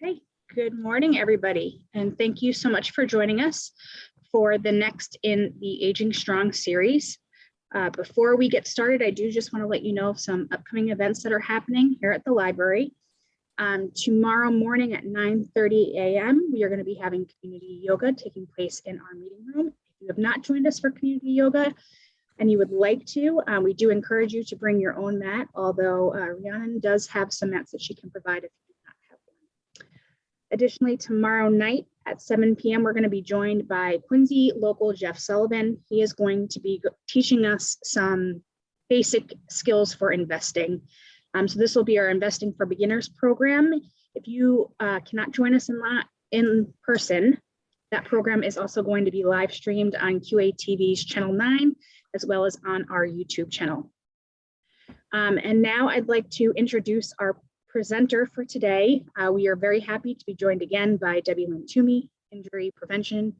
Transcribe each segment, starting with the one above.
Okay, good morning, everybody, and thank you so much for joining us for the next in the Aging Strong series. Before we get started, I do just want to let you know of some upcoming events that are happening here at the library. Tomorrow morning at 9:30 a.m., we are going to be having community yoga taking place in our meeting room. If you have not joined us for community yoga and you would like to, we do encourage you to bring your own mat, although Rhiannon does have some mats that she can provide if you do not have one. Additionally, tomorrow night at 7 p.m., we're going to be joined by Quincy local Jeff Sullivan. He is going to be teaching us some basic skills for investing. So this will be our Investing for Beginners program. If you cannot join us in person, that program is also going to be live streamed on QATV's Channel 9, as well as on our YouTube channel. And now I'd like to introduce our presenter for today. We are very happy to be joined again by Debbie Lynn Toomey, Injury Prevention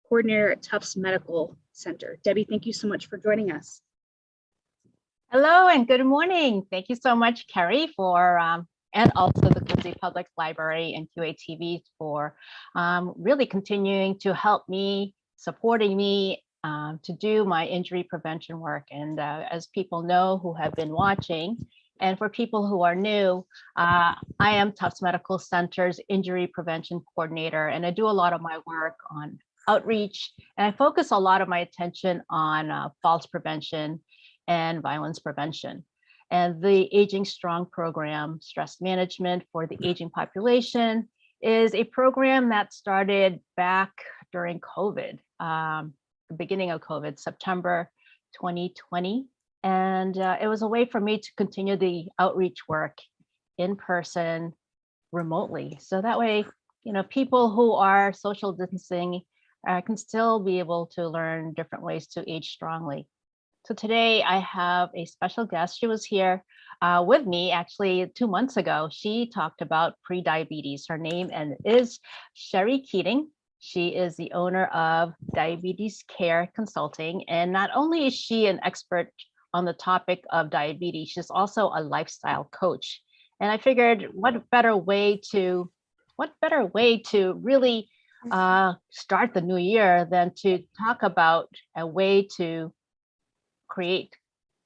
Coordinator at Tufts Medical Center. Debbie, thank you so much for joining us. Hello and good morning. Thank you so much, Carrie, for and also the Quincy Public Library and QATV for really continuing to help me, supporting me to do my injury prevention work. And as people know who have been watching, and for people who are new, I am Tufts Medical Center's Injury Prevention Coordinator, and I do a lot of my work on outreach, and I focus a lot of my attention on falls prevention and violence prevention. And the Aging Strong program, stress management for the aging population, is a program that started back during COVID, the beginning of COVID, September 2020. And it was a way for me to continue the outreach work in person, remotely. So that way, you know, people who are social distancing can still be able to learn different ways to age strongly. So today I have a special guest. She was here with me actually 2 months ago. She talked about pre-diabetes. Her name is Sherry Keating. She is the owner of Diabetes Care Consulting. And not only is she an expert on the topic of diabetes, she's also a lifestyle coach. And I figured what better way to really start the new year than to talk about a way to create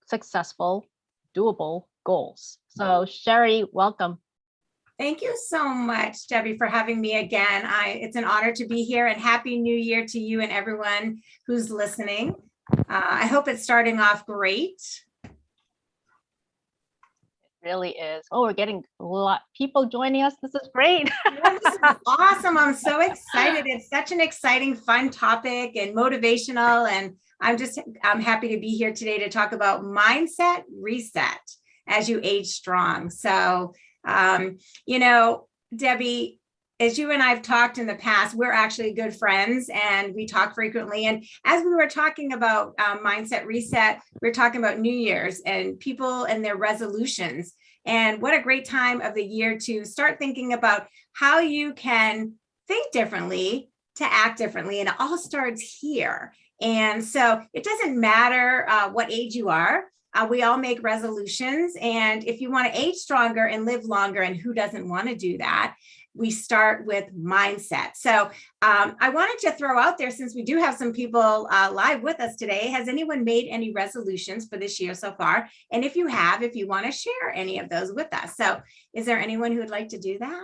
successful, doable goals. So Sherry, welcome. Thank you so much, Debbie, for having me again. It's an honor to be here, and Happy New Year to you and everyone who's listening. I hope it's starting off great. It really is. Oh, we're getting a lot of people joining us. This is great. Yeah, this is awesome. I'm so excited. It's such an exciting, fun topic and motivational. And I'm happy to be here today to talk about mindset reset as you age strong. So, you know, Debbie, as you and I've talked in the past, we're actually good friends and we talk frequently. And as we were talking about mindset reset, we're talking about New Year's and people and their resolutions. And what a great time of the year to start thinking about how you can think differently to act differently. And it all starts here. And so it doesn't matter what age you are. We all make resolutions. And if you want to age stronger and live longer, and who doesn't want to do that, we start with mindset. So I wanted to throw out there, since we do have some people live with us today, has anyone made any resolutions for this year so far? And if you have, if you want to share any of those with us. So is there anyone who would like to do that?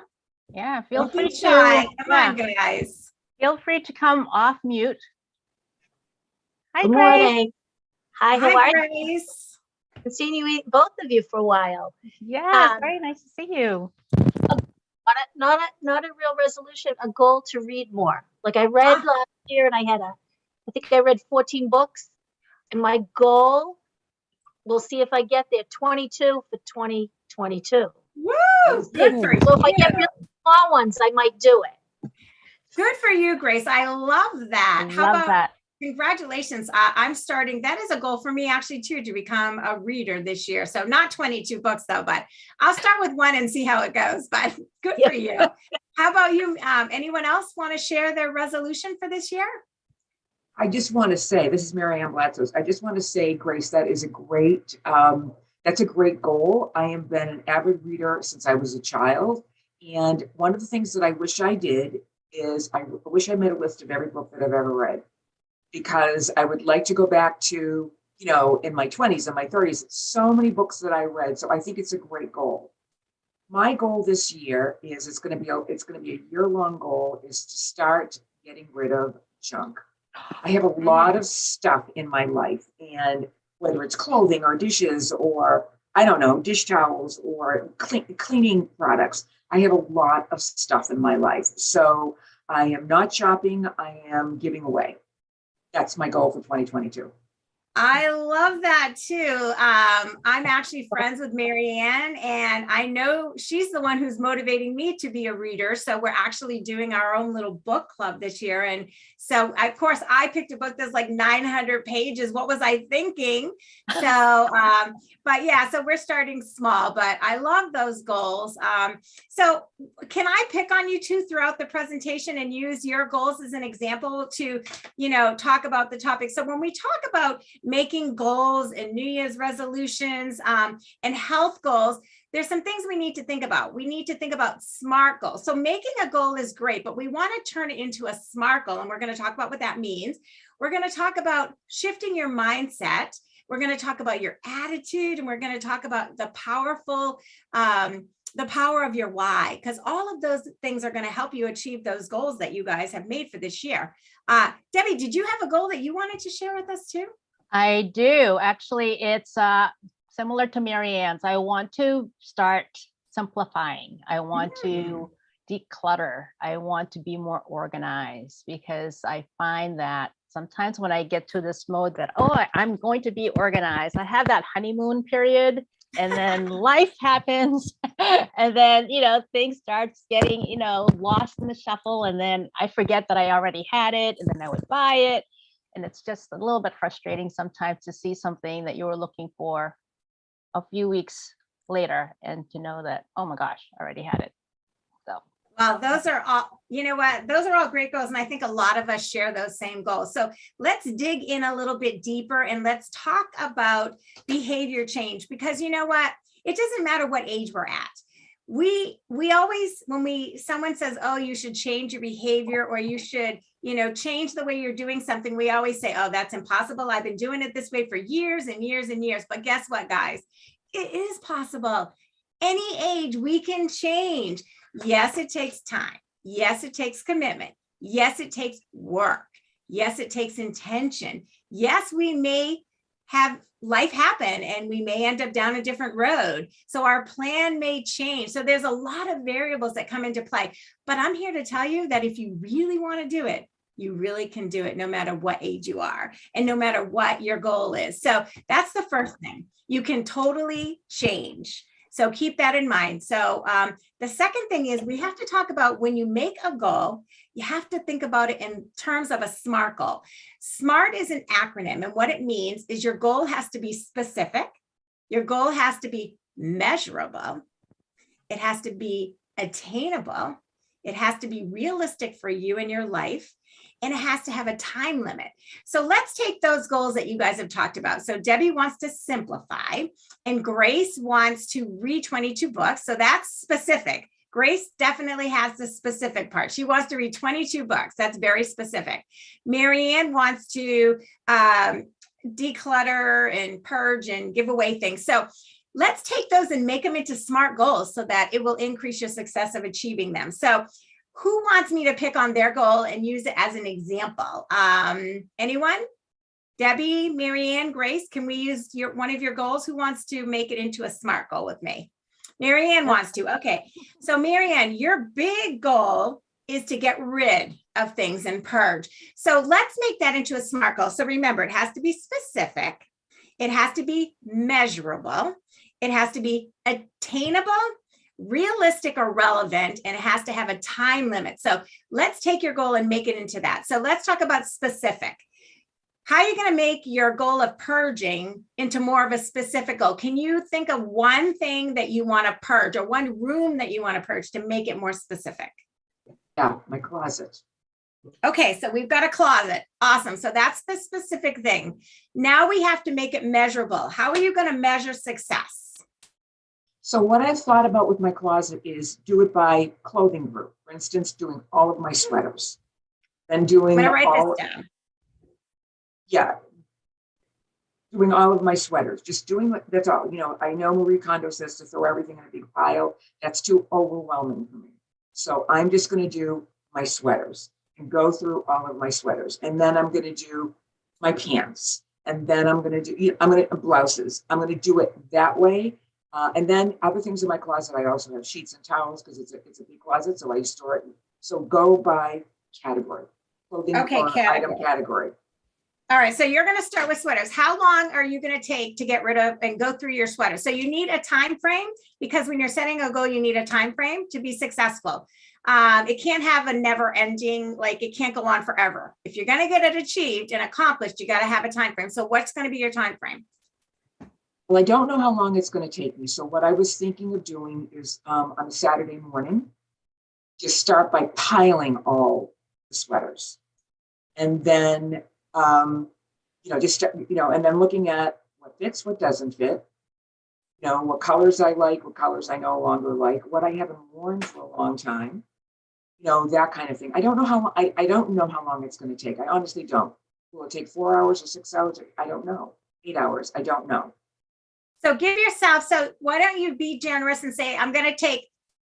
Yeah, feel free to. Come on, guys. Feel free to come off mute. Hi, Good Grace. morning. Hi, how are you? Grace. I've seen you, both of you, for a while. Yeah, very nice to see you. Not a real resolution, a goal to read more. Like I read last year, and I think I read 14 books. And my goal, we'll see if I get there, 22 for 2022. Woo! Good for you. So if I get really small ones, I might do it. Good for you, Grace. I love that. How about that? Congratulations. I'm starting. That is a goal for me actually too, to become a reader this year. So not 22 books though, but I'll start with one and see how it goes, but good for you. How about you? Anyone else want to share their resolution for this year? I just want to say, this is Mary Ann Blatzos. I just want to say, Grace, that is that's a great goal. I have been an avid reader since I was a child. And one of the things that I wish I did is I wish I made a list of every book that I've ever read, because I would like to go back to, in my 20s and my 30s, so many books that I read. So I think it's a great goal. My goal this year is it's going to be a year-long goal, is to start getting rid of junk. I have a lot of stuff in my life, and whether it's clothing or dishes or, I don't know, dish towels or cleaning products, I have a lot of stuff in my life. So I am not shopping, I am giving away. That's my goal for 2022. I love that too. I'm actually friends with Marianne, and I know she's the one who's motivating me to be a reader. So we're actually doing our own little book club this year. And so, of course, I picked a book that's like 900 pages. What was I thinking? So, but yeah, so we're starting small, but I love those goals. So can I pick on you two throughout the presentation and use your goals as an example to, talk about the topic? So when we talk about making goals and New Year's resolutions and health goals, there's some things we need to think about. We need to think about SMART goals. So making a goal is great, but we want to turn it into a SMART goal. And we're going to talk about what that means. We're going to talk about shifting your mindset. We're going to talk about your attitude, and we're going to talk about the power of your why, because all of those things are going to help you achieve those goals that you guys have made for this year. Debbie, did you have a goal that you wanted to share with us too? I do. Actually, it's similar to Marianne's. I want to start simplifying. I want to declutter. I want to be more organized, because I find that sometimes when I get to this mode that, I'm going to be organized, I have that honeymoon period, and then life happens, and then, things starts getting, lost in the shuffle, and then I forget that I already had it, and then I would buy it. And it's just a little bit frustrating sometimes to see something that you were looking for a few weeks later and to know that, oh my gosh, I already had it. So. Well, those are all, those are all great goals. And I think a lot of us share those same goals. So let's dig in a little bit deeper and let's talk about behavior change, because you know what? It doesn't matter what age we're at. We always, when someone says, oh, you should change your behavior, or you should, change the way you're doing something, we always say, oh, that's impossible. I've been doing it this way for years and years and years. But guess what, guys? It is possible. Any age we can change. Yes, it takes time. Yes, it takes commitment. Yes, it takes work. Yes, it takes intention. Yes, we may have life happen and we may end up down a different road. So our plan may change. So there's a lot of variables that come into play. But I'm here to tell you that if you really want to do it, you really can do it no matter what age you are and no matter what your goal is. So that's the first thing. You can totally change. So keep that in mind. So the second thing is we have to talk about when you make a goal, you have to think about it in terms of a SMART goal. SMART is an acronym, and what it means is your goal has to be specific. Your goal has to be measurable. It has to be attainable. It has to be realistic for you and your life. And it has to have a time limit. So let's take those goals that you guys have talked about. So Debbie wants to simplify, and Grace wants to read 22 books. So that's specific. Grace definitely has the specific part. She wants to read 22 books. That's very specific. Marianne wants to declutter and purge and give away things. So let's take those and make them into SMART goals so that it will increase your success of achieving them. So who wants me to pick on their goal and use it as an example? Anyone? Debbie, Marianne, Grace, can we use one of your goals? Who wants to make it into a SMART goal with me? Marianne wants to. Okay. So Marianne, your big goal is to get rid of things and purge. So let's make that into a SMART goal. So remember, it has to be specific. It has to be measurable. It has to be attainable, realistic or relevant, and it has to have a time limit. So let's take your goal and make it into that. So let's talk about specific. How are you going to make your goal of purging into more of a specific goal? Can you think of one thing that you want to purge or one room that you want to purge to make it more specific? Yeah, my closet. Okay, so we've got a closet. Awesome. So that's the specific thing. Now we have to make it measurable. How are you going to measure success? So what I've thought about with my closet is do it by clothing group. For instance, doing all of my sweaters, then I'm doing gonna write all, this down. yeah, doing all of my sweaters, just doing that's all. You know, I know Marie Kondo says to throw everything in a big pile. That's too overwhelming for me. So I'm just going to do my sweaters and go through all of my sweaters. And then I'm going to do my pants. And then I'm going to do, I'm going to blouses. I'm going to do it that way. And then other things in my closet, I also have sheets and towels because it's a big closet. So I store it. So go by category, clothing Okay, or item category. All right, so you're going to start with sweaters. How long are you going to take to get rid of and go through your sweaters? So you need a time frame, because when you're setting a goal, you need a time frame to be successful. It can't have a never ending, like it can't go on forever. If you're going to get it achieved and accomplished, you got to have a time frame. So what's going to be your time frame? Well, I don't know how long it's going to take me. So what I was thinking of doing is on a Saturday morning, just start by piling all the sweaters. And then you know, just, you know, and then looking at what fits, what doesn't fit, you know, what colors I like, what colors I no longer like, what I haven't worn for a long time, you know, that kind of thing. I don't know how, I don't know how long it's going to take. I honestly don't. Will it take 4 hours or 6 hours? I don't know. 8 hours. I don't know. So give yourself, so why don't you be generous and say, I'm going to take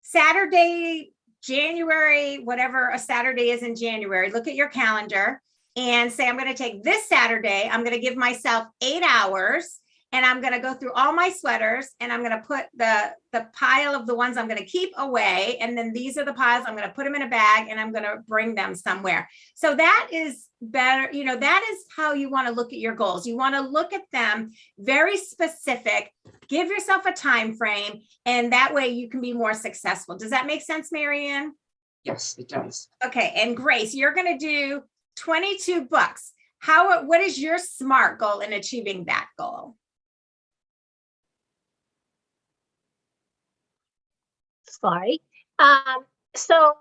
Saturday, January, whatever a Saturday is in January, look at your calendar and say, I'm going to take this Saturday, I'm going to give myself 8 hours and I'm going to go through all my sweaters and I'm going to put the pile of the ones I'm going to keep away. And then these are the piles, I'm going to put them in a bag and I'm going to bring them somewhere. So that is better. You know, that is how you want to look at your goals. You want to look at them very specific, give yourself a time frame, and that way you can be more successful. Does that make sense, Marianne? Yes, it does. Okay. And Grace, you're going to do 22 books. What is your SMART goal in achieving that goal? Sorry. So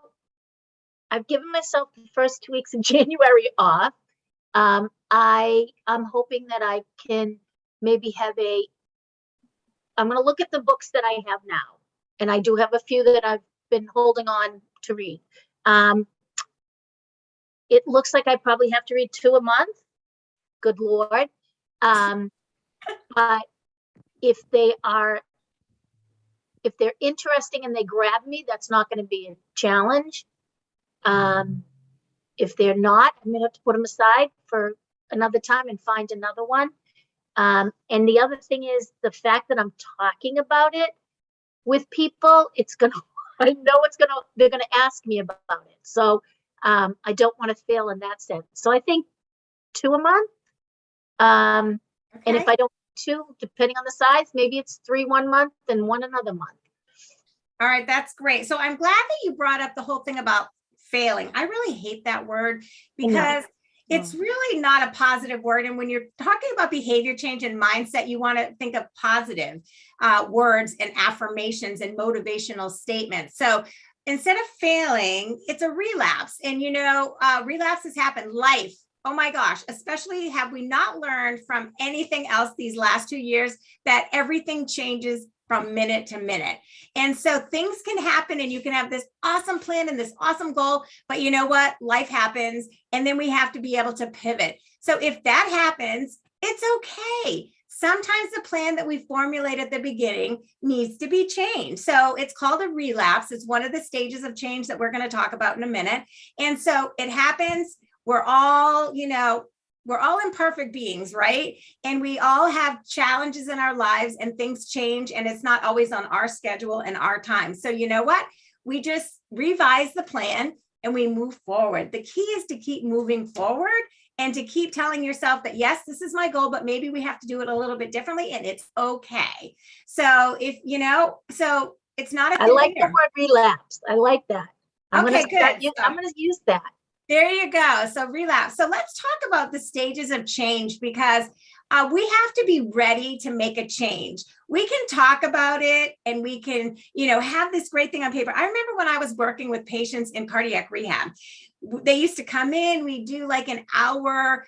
I've given myself the first 2 weeks of January off. I'm hoping that I can maybe I'm going to look at the books that I have now. And I do have a few that I've been holding on to read. It looks like I probably have to read 2 a month. Good Lord. But if they're interesting and they grab me, that's not going to be a challenge. If they're not, I'm going to have to put them aside for another time and find another one. And the other thing is the fact that I'm talking about it with people, they're going to ask me about it. So I don't want to fail in that sense. So I think 2 a month. And if I don't do 2, depending on the size, maybe it's 3 one month and 1 another month. All right, that's great. So I'm glad that you brought up the whole thing about failing. I really hate that word because it's really not a positive word. And when you're talking about behavior change and mindset, you want to think of positive words and affirmations and motivational statements. So instead of failing, it's a relapse. And, you know, relapses happen. Life. Oh my gosh, especially have we not learned from anything else these last 2 years that everything changes from minute to minute. And so things can happen and you can have this awesome plan and this awesome goal, but you know what? Life happens and then we have to be able to pivot. So if that happens, it's okay. Sometimes the plan that we formulate at the beginning needs to be changed. So it's called a relapse. It's one of the stages of change that we're going to talk about in a minute. And so it happens. We're all, you know, we're all imperfect beings, right? And we all have challenges in our lives and things change and it's not always on our schedule and our time. So you know what? We just revise the plan and we move forward. The key is to keep moving forward and to keep telling yourself that, yes, this is my goal, but maybe we have to do it a little bit differently and it's okay. So if, you know, so it's not a I like the word relapse. I like that. I'm Okay, gonna good. I'm going to use that. There you go. So relapse. So let's talk about the stages of change because we have to be ready to make a change. we can talk about it and we can, have this great thing on paper. I remember when I was working with patients in cardiac rehab, they used to come in, we do like an hour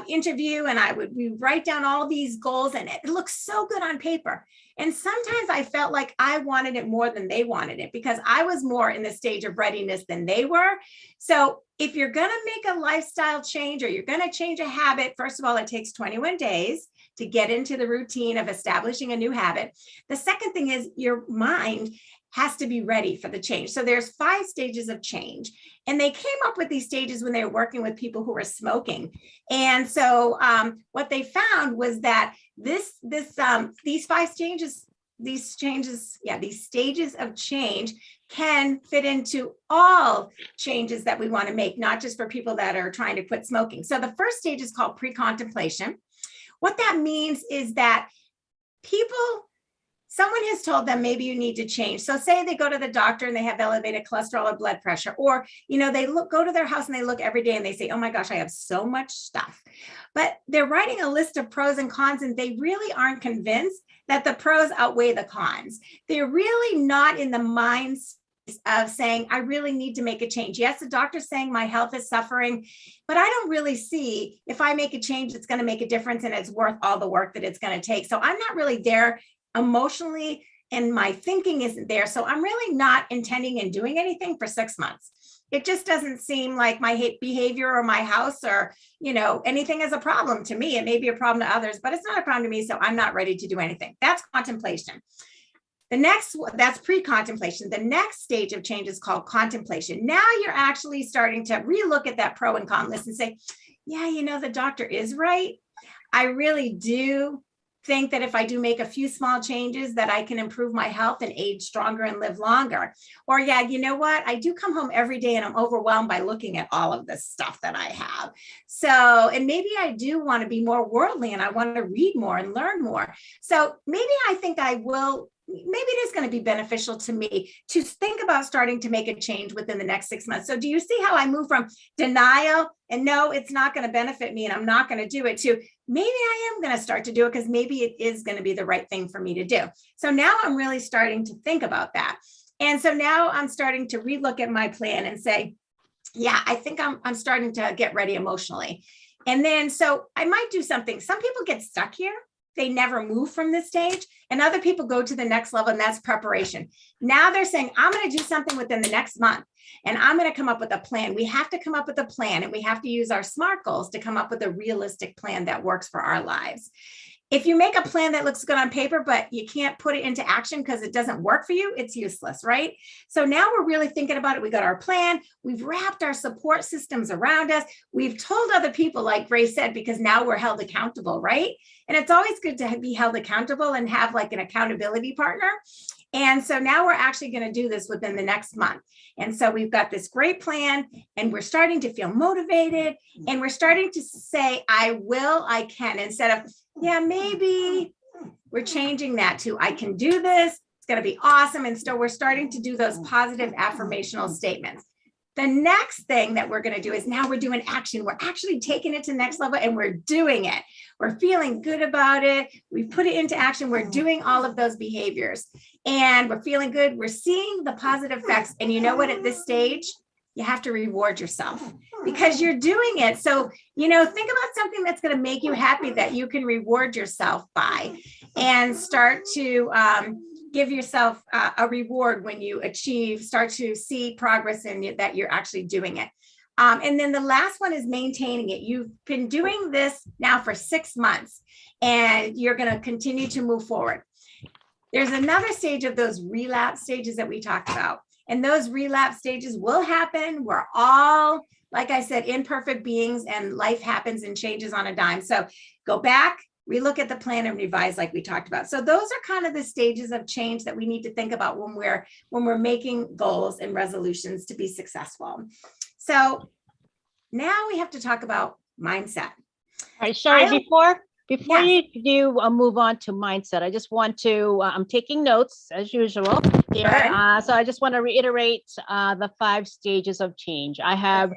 interview, and we write down all these goals, and it looks so good on paper. And sometimes I felt like I wanted it more than they wanted it, because I was more in the stage of readiness than they were. So if you're going to make a lifestyle change, or you're going to change a habit, first of all, it takes 21 days to get into the routine of establishing a new habit. The second thing is your mind has to be ready for the change. So there's 5 stages of change, and they came up with these stages when they were working with people who were smoking. And so what they found was that these 5 stages, these stages of change can fit into all changes that we want to make, not just for people that are trying to quit smoking. So the first stage is called pre-contemplation. What that means is that someone has told them maybe you need to change. So say they go to the doctor and they have elevated cholesterol or blood pressure, or, they go to their house and they look every day and they say, oh my gosh, I have so much stuff. But they're writing a list of pros and cons, and they really aren't convinced that the pros outweigh the cons. They're really not in the mindset of saying, I really need to make a change. Yes, the doctor's saying my health is suffering, but I don't really see if I make a change, it's going to make a difference and it's worth all the work that it's going to take. So I'm not really there emotionally, and my thinking isn't there. So I'm really not intending and doing anything for 6 months. It just doesn't seem like my behavior or my house or, anything is a problem to me. It may be a problem to others, but it's not a problem to me. So I'm not ready to do anything. That's contemplation. That's pre-contemplation. The next stage of change is called contemplation. Now you're actually starting to relook at that pro and con list and say, yeah, the doctor is right. I really do think that if I do make a few small changes that I can improve my health and age stronger and live longer. Or you know what? I do come home every day and I'm overwhelmed by looking at all of this stuff that I have. So, and maybe I do want to be more worldly and I want to read more and learn more. So maybe I think maybe it is going to be beneficial to me to think about starting to make a change within the next 6 months. So do you see how I move from denial and no, it's not going to benefit me and I'm not going to do it, to maybe I am going to start to do it because maybe it is going to be the right thing for me to do. So now I'm really starting to think about that. And so now I'm starting to relook at my plan and say, yeah, I think I'm starting to get ready emotionally. And then, so I might do something. Some people get stuck here. They never move from this stage, and other people go to the next level, and that's preparation. Now they're saying, I'm going to do something within the next month, and I'm going to come up with a plan. We have to come up with a plan, and we have to use our SMART goals to come up with a realistic plan that works for our lives. If you make a plan that looks good on paper, but you can't put it into action because it doesn't work for you, it's useless, right? So now we're really thinking about it. We got our plan. We've wrapped our support systems around us. We've told other people, like Grace said, because now we're held accountable, right? And it's always good to be held accountable and have like an accountability partner. And so now we're actually going to do this within the next month. And so we've got this great plan, and we're starting to feel motivated, and we're starting to say, I will, I can, instead of, yeah, maybe. We're changing that to, I can do this. It's going to be awesome. And so we're starting to do those positive affirmational statements. The next thing that we're going to do is now we're doing action. We're actually taking it to the next level and we're doing it. We're feeling good about it. We put it into action. We're doing all of those behaviors and we're feeling good. We're seeing the positive effects. And you know what, at this stage, you have to reward yourself because you're doing it. So, think about something that's going to make you happy that you can reward yourself by, and start to give yourself a reward when you start to see progress in that you're actually doing it. And then the last one is maintaining it. You've been doing this now for 6 months and you're going to continue to move forward. There's another stage of those relapse stages that we talked about. And those relapse stages will happen. We're all, like I said, imperfect beings, and life happens and changes on a dime. So go back, relook at the plan, and revise like we talked about. So those are kind of the stages of change that we need to think about when we're making goals and resolutions to be successful. So now we have to talk about mindset. All right, Sherry, before Yes. you do move on to mindset, I just want to, I'm taking notes as usual here. So I just want to reiterate the 5 stages of change. I have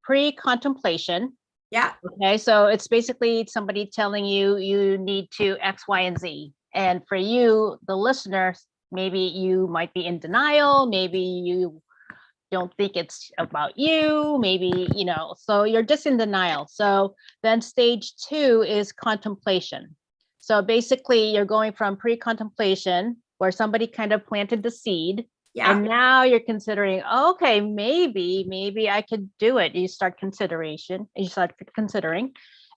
pre-contemplation. Yeah. Okay, so it's basically somebody telling you you need to X, Y, and Z. And for you, the listeners, maybe you might be in denial, maybe you don't think it's about you, maybe, so you're just in denial. So then stage 2 is contemplation. So basically you're going from pre-contemplation, where somebody kind of planted the seed, and now you're considering, okay, maybe I could do it. You start considering.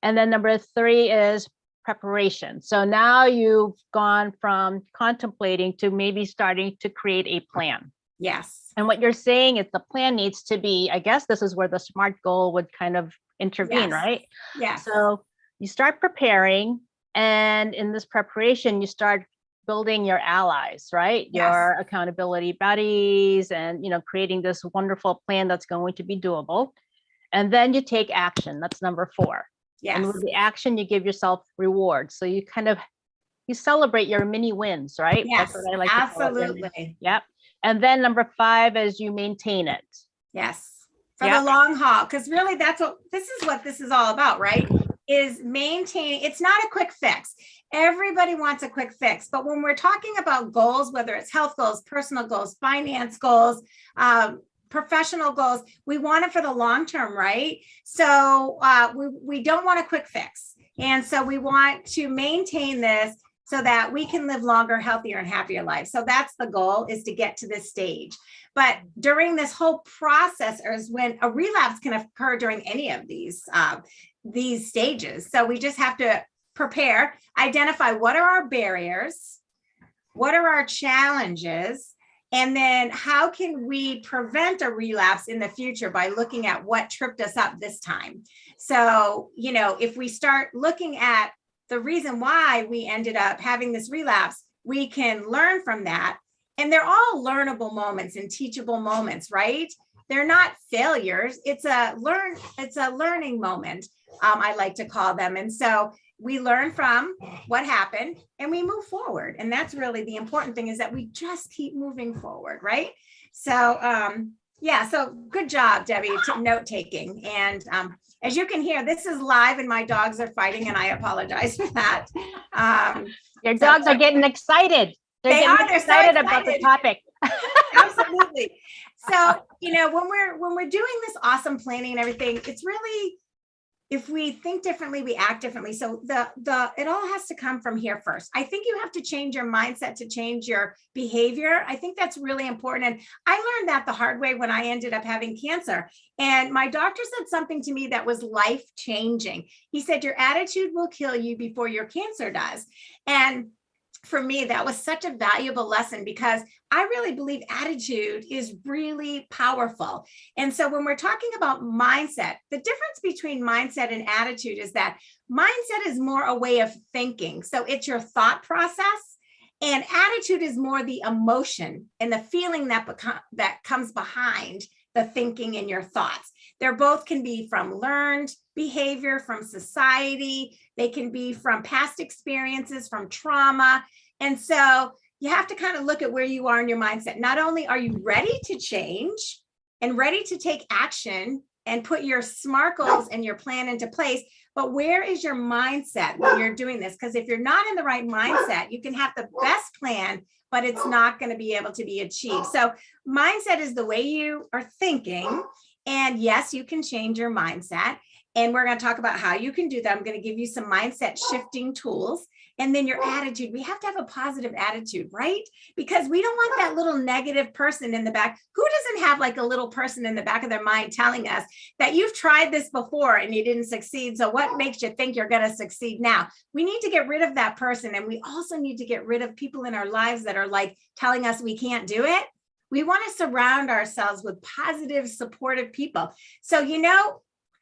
And then number 3 is preparation. So now you've gone from contemplating to maybe starting to create a plan. Yes. And what you're saying is the plan needs to be, I guess this is where the SMART goal would kind of intervene, Yes. right? Yes. So you start preparing, and in this preparation, you start building your allies, right? Yes. Your accountability buddies, and creating this wonderful plan that's going to be doable. And then you take action. That's number 4. Yes. And with the action, you give yourself rewards. So you celebrate your mini wins, right? Yes, That's what I like to call it. absolutely. Yep. And then number 5 is you maintain it. Yes. For the long haul. Because really this is all about, right? Is maintaining. It's not a quick fix. Everybody wants a quick fix. But when we're talking about goals, whether it's health goals, personal goals, finance goals, professional goals, we want it for the long term, right? So we don't want a quick fix. And so we want to maintain this so that we can live longer, healthier, and happier lives. So that's the goal, is to get to this stage. But during this whole process, or is when a relapse can occur during any of these stages. So we just have to prepare, identify what are our barriers, what are our challenges, and then how can we prevent a relapse in the future by looking at what tripped us up this time. So, if we start looking at the reason why we ended up having this relapse, we can learn from that. And they're all learnable moments and teachable moments, right? They're not failures. It's a learning moment, I like to call them. And so we learn from what happened and we move forward. And that's really the important thing, is that we just keep moving forward, right? So so good job, Debbie, note taking. And as you can hear, this is live and my dogs are fighting, and I apologize for that. Your dogs are getting excited. They're excited about the topic. Absolutely. So, when we're doing this awesome planning and everything, it's really, if we think differently, we act differently. So it all has to come from here first. I think you have to change your mindset to change your behavior. I think that's really important. And I learned that the hard way when I ended up having cancer. And my doctor said something to me that was life-changing. He said, your attitude will kill you before your cancer does. And for me, that was such a valuable lesson, because I really believe attitude is really powerful. And so when we're talking about mindset, the difference between mindset and attitude is that mindset is more a way of thinking. So it's your thought process, and attitude is more the emotion and the feeling that comes behind the thinking and your thoughts. They're both can be from learned behavior, from society. They can be from past experiences, from trauma. And so you have to kind of look at where you are in your mindset. Not only are you ready to change and ready to take action and put your SMART goals and your plan into place, but where is your mindset when you're doing this? Because if you're not in the right mindset, you can have the best plan, but it's not going to be able to be achieved. So mindset is the way you are thinking. And yes, you can change your mindset. And we're going to talk about how you can do that. I'm going to give you some mindset shifting tools. And then your attitude. We have to have a positive attitude, right? Because we don't want that little negative person in the back. Who doesn't have like a little person in the back of their mind telling us that you've tried this before and you didn't succeed? So what makes you think you're going to succeed now? We need to get rid of that person. And we also need to get rid of people in our lives that are like telling us we can't do it. We want to surround ourselves with positive, supportive people. So,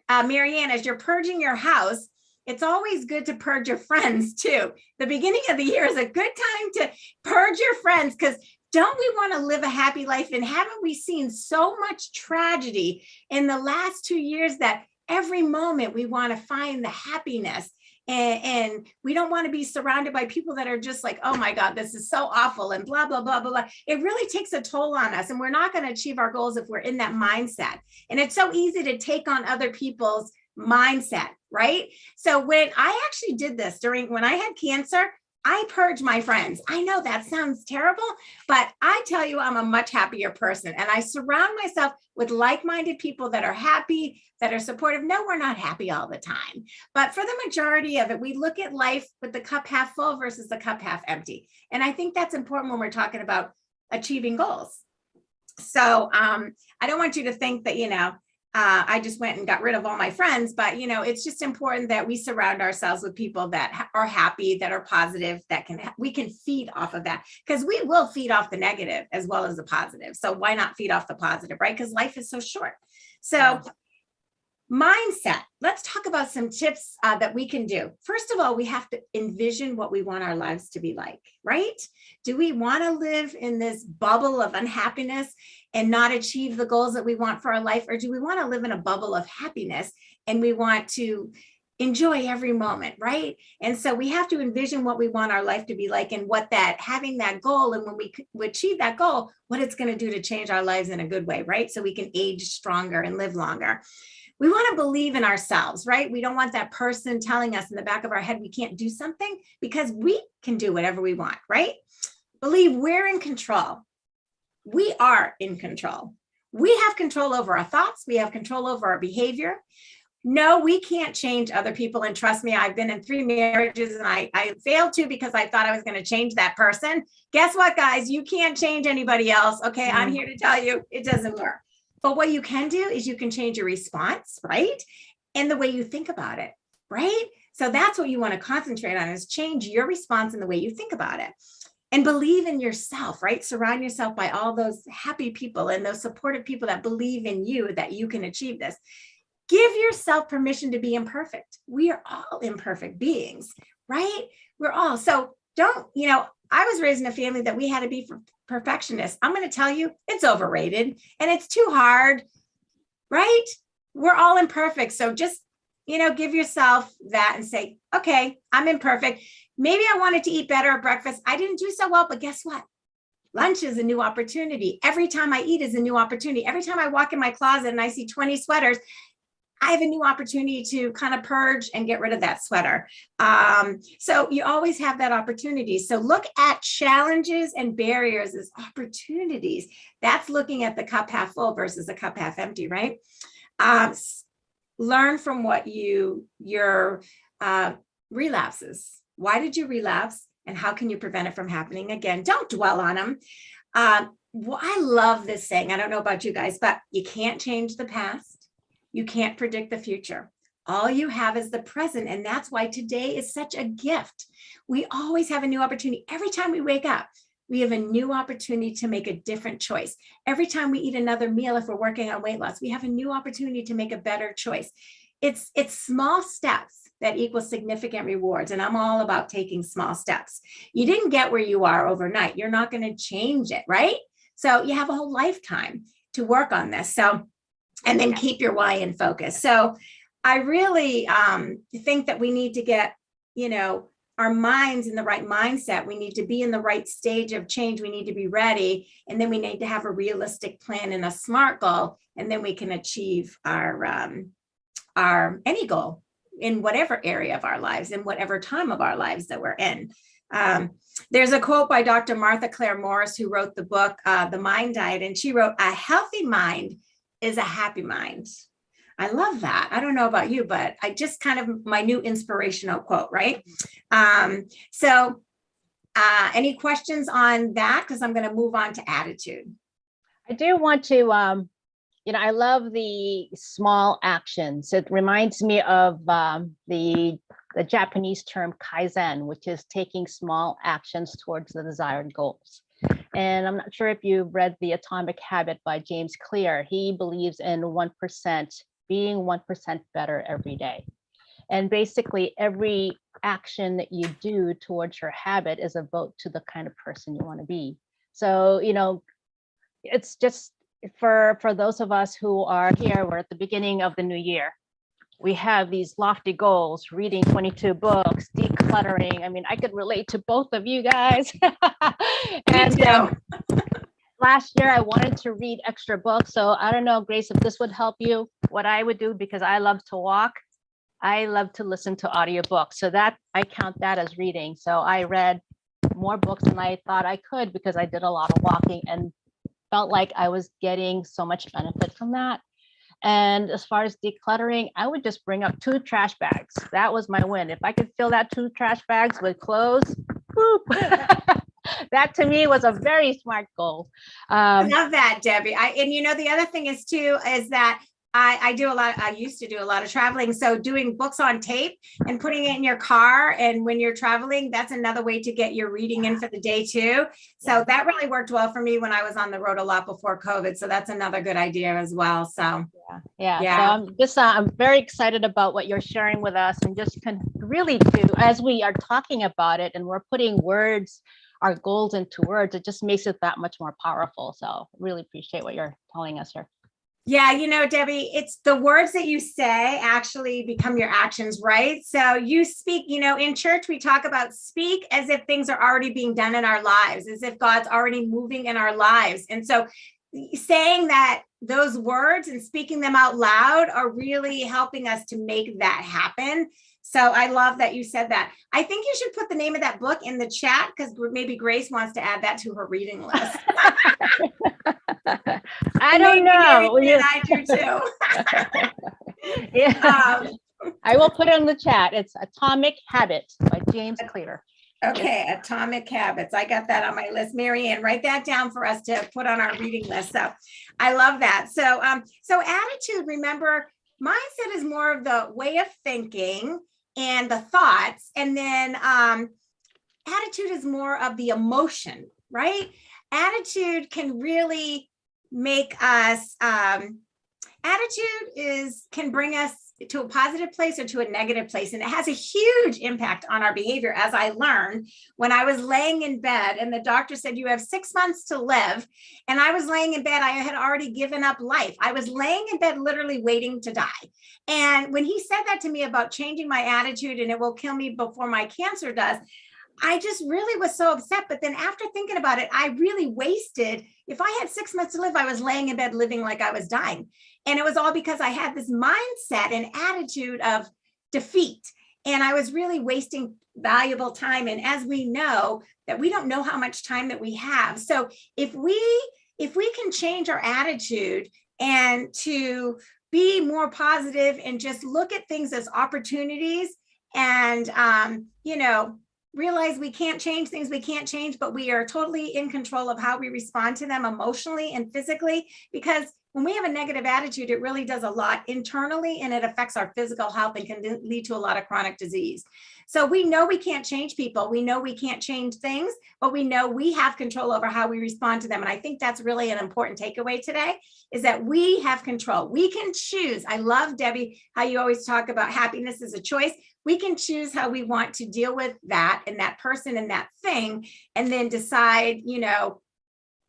Marianne, as you're purging your house, it's always good to purge your friends too. The beginning of the year is a good time to purge your friends, because don't we want to live a happy life? And haven't we seen so much tragedy in the last 2 years that every moment we want to find the happiness? And we don't want to be surrounded by people that are just like, oh my God, this is so awful and blah, blah, blah, blah, blah. It really takes a toll on us. And we're not going to achieve our goals if we're in that mindset. And it's so easy to take on other people's mindset, right? So when I actually did this when I had cancer, I purge my friends. I know that sounds terrible, but I tell you, I'm a much happier person. And I surround myself with like-minded people that are happy, that are supportive. No, we're not happy all the time. But for the majority of it, we look at life with the cup half full versus the cup half empty. And I think that's important when we're talking about achieving goals. So I don't want you to think that, I just went and got rid of all my friends, but it's just important that we surround ourselves with people that are happy, that are positive, we can feed off of that, because we will feed off the negative as well as the positive. So why not feed off the positive, right? Because life is so short. So mindset. Let's talk about some tips that we can do. First of all, we have to envision what we want our lives to be like, right? Do we want to live in this bubble of unhappiness and not achieve the goals that we want for our life? Or do we want to live in a bubble of happiness and we want to enjoy every moment, right? And so we have to envision what we want our life to be like, and what having that goal, and when we achieve that goal, what it's going to do to change our lives in a good way, right? So we can age stronger and live longer. We want to believe in ourselves, right? We don't want that person telling us in the back of our head we can't do something, because we can do whatever we want, right? Believe we're in control. We are in control. We have control over our thoughts. We have control over our behavior. No, we can't change other people. And trust me, I've been in 3 marriages and I failed to, because I thought I was going to change that person. Guess what, guys? You can't change anybody else. Okay, I'm here to tell you it doesn't work. But what you can do is you can change your response, right? And the way you think about it, right? So that's what you want to concentrate on, is change your response and the way you think about it. And believe in yourself, right? Surround yourself by all those happy people and those supportive people that believe in you, that you can achieve this. Give yourself permission to be imperfect. We are all imperfect beings, right? We're all. So don't, I was raised in a family that we had to be perfectionists. I'm going to tell you, it's overrated and it's too hard, right? We're all imperfect. So just, give yourself that and say, okay, I'm imperfect. Maybe I wanted to eat better at breakfast. I didn't do so well, but guess what? Lunch is a new opportunity. Every time I eat is a new opportunity. Every time I walk in my closet and I see 20 sweaters, I have a new opportunity to kind of purge and get rid of that sweater. So you always have that opportunity. So look at challenges and barriers as opportunities. That's looking at the cup half full versus the cup half empty, right? Learn from what your relapses. Why did you relapse? And how can you prevent it from happening again? Don't dwell on them. I love this saying. I don't know about you guys, but you can't change the past. You can't predict the future. All you have is the present. And that's why today is such a gift. We always have a new opportunity. Every time we wake up, we have a new opportunity to make a different choice. Every time we eat another meal, if we're working on weight loss, we have a new opportunity to make a better choice. It's small steps that equal significant rewards. And I'm all about taking small steps. You didn't get where you are overnight. You're not going to change it, right? So you have a whole lifetime to work on this. So, and then keep your why in focus. So I really think that we need to get, our minds in the right mindset. We need to be in the right stage of change. We need to be ready. And then we need to have a realistic plan and a SMART goal. And then we can achieve our any goal in whatever area of our lives, in whatever time of our lives that we're in. There's a quote by Dr. Martha Claire Morris, who wrote the book, The Mind Diet. And she wrote, "A healthy mind is a happy mind." I love that. I don't know about you, but I just kind of my new inspirational quote, right? So any questions on that? Because I'm going to move on to attitude. I do want to, I love the small actions. It reminds me of the Japanese term kaizen, which is taking small actions towards the desired goals. And I'm not sure if you've read The Atomic Habit by James Clear. He believes in 1%, being 1% better every day. And basically every action that you do towards your habit is a vote to the kind of person you want to be. So, it's just for those of us who are here, we're at the beginning of the new year. We have these lofty goals, reading 22 books, decluttering. I mean, I could relate to both of you guys. And last year, I wanted to read extra books. So I don't know, Grace, if this would help you, what I would do, because I love to walk. I love to listen to audiobooks. So that I count that as reading. So I read more books than I thought I could because I did a lot of walking and felt like I was getting so much benefit from that. And as far as decluttering, I would just bring up 2 trash bags. That was my win. If I could fill that 2 trash bags with clothes, whoop. That to me was a very smart goal. I love that, Debbie. And you know, the other thing is too, is that I used to do a lot of traveling. So doing books on tape and putting it in your car. And when you're traveling, that's another way to get your reading in for the day too. So that really worked well for me when I was on the road a lot before COVID. So that's another good idea as well. So So I'm very excited about what you're sharing with us, and just can really do, as we are talking about it and we're putting words, our goals into words, it just makes it that much more powerful. So really appreciate what you're telling us here. Yeah, you know, Debbie, it's the words that you say actually become your actions, right? So you speak, you know, in church, we talk about speak as if things are already being done in our lives, as if God's already moving in our lives. And so saying that those words and speaking them out loud are really helping us to make that happen. So I love that you said that. I think you should put the name of that book in the chat, because maybe Grace wants to add that to her reading list. I don't know. Maybe I do too. I will put it in the chat. It's Atomic Habits by James Cleator. Okay, Atomic Habits. I got that on my list. Marianne, write that down for us to put on our reading list. So I love that. So, so attitude, remember, mindset is more of the way of thinking and the thoughts. And then attitude is more of the emotion, right? Attitude can really make us, attitude can bring us to a positive place or to a negative place. And it has a huge impact on our behavior, as I learned when I was laying in bed and the doctor said, you have 6 months to live. And I was laying in bed, I had already given up life. I was laying in bed, literally waiting to die. And when he said that to me about changing my attitude and it will kill me before my cancer does, I just really was so upset. But then after thinking about it, I really wasted, if I had 6 months to live, I was laying in bed living like I was dying. And it was all because I had this mindset and attitude of defeat. And I was really wasting valuable time. And as we know, that we don't know how much time that we have. So if we can change our attitude and to be more positive and just look at things as opportunities and, you know, realize we can't change things we can't change, but we are totally in control of how we respond to them emotionally and physically. Because when we have a negative attitude, it really does a lot internally and it affects our physical health and can lead to a lot of chronic disease. So we know we can't change people. We know we can't change things, but we know we have control over how we respond to them. And I think that's really an important takeaway today, is that we have control. We can choose. I love, Debbie, how you always talk about happiness as a choice. We can choose how we want to deal with that and that person and that thing, and then decide, you know,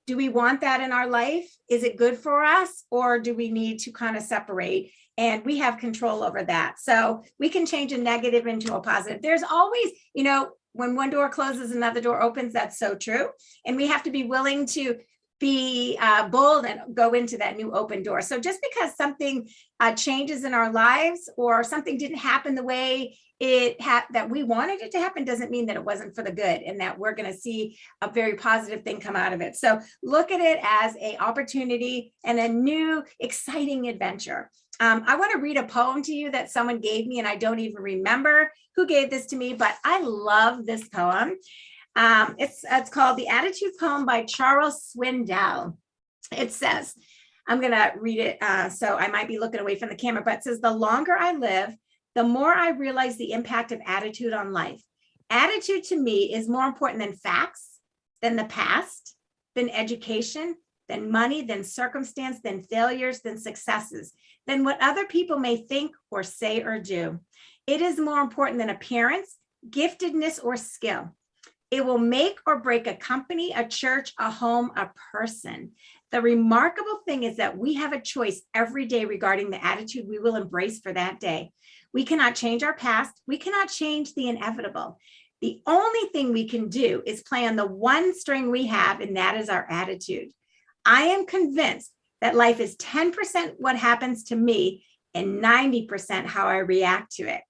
do we want that in our life? Is it good for us? Or do we need to kind of separate? And we have control over that. So we can change a negative into a positive. There's always, you know, when one door closes, another door opens. That's so true. And we have to be willing to be bold and go into that new open door. So just because something changes in our lives or something didn't happen the way that we wanted it to happen doesn't mean that it wasn't for the good and that we're going to see a very positive thing come out of it. So look at it as an opportunity and a new exciting adventure. I want to read a poem to you that someone gave me, and I don't even remember who gave this to me, but I love this poem. It's called The Attitude Poem by Charles Swindell. It says, I'm going to read it, so I might be looking away from the camera, but it says, the longer I live, the more I realize the impact of attitude on life. Attitude to me is more important than facts, than the past, than education, than money, than circumstance, than failures, than successes, than what other people may think or say or do. It is more important than appearance, giftedness, or skill. It will make or break a company, a church, a home, a person. The remarkable thing is that we have a choice every day regarding the attitude we will embrace for that day. We cannot change our past. We cannot change the inevitable. The only thing we can do is play on the one string we have, and that is our attitude. I am convinced that life is 10% what happens to me and 90% how I react to it.